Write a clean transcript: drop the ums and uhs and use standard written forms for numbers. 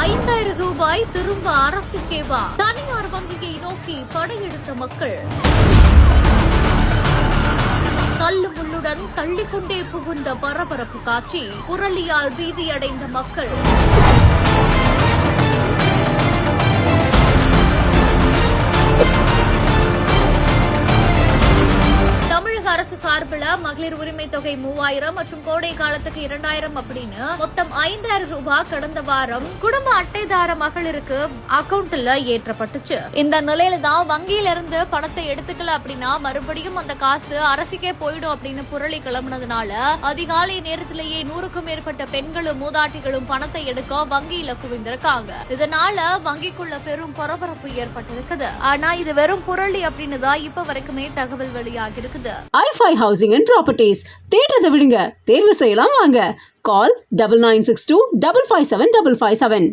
5,000 ரூபாய் திரும்ப அரசுக்கேவா? தனியார் வங்கியை நோக்கி படையெடுத்த மக்கள். தள்ளுமுள்ளுடன் தள்ளிக்கொண்டே புகுந்த பரபரப்பு காட்சி. புரளியால் பீதியடைந்த மக்கள். அரசு சார்பில் மகளிர் உரிமை தொகை 3000 மற்றும் கோடை காலத்துக்கு 2000 அப்படின்னு மொத்தம் 5,000 ரூபாய் கடந்த வாரம் குடும்ப அட்டைதார மகளிருக்கு அக்கவுண்ட்ல ஏற்றப்பட்டுச்சு. இந்த நிலையில தான் வங்கியில இருந்து பணத்தை எடுத்துக்கல அப்படின்னா மறுபடியும் அந்த காசு அரசுக்கே போயிடும் அப்படின்னு புரளி கிளம்பினதுனால அதிகாலை நேரத்திலேயே 100க்கும் மேற்பட்ட பெண்களும் மூதாட்டிகளும் பணத்தை எடுக்க வங்கியில குவிந்திருக்காங்க. இதனால வங்கிக்குள்ள பெரும் பரபரப்பு ஏற்பட்டிருக்குது. ஆனா இது வெறும் புரளி அப்படின்னு தான் இப்ப வரைக்குமே தகவல் வெளியாகி இருக்குது. i5 Housing and Properties. தேடுறதை விடுங்க, தேர்வு செய்யலாம் வாங்க. கால் 9962 557 557.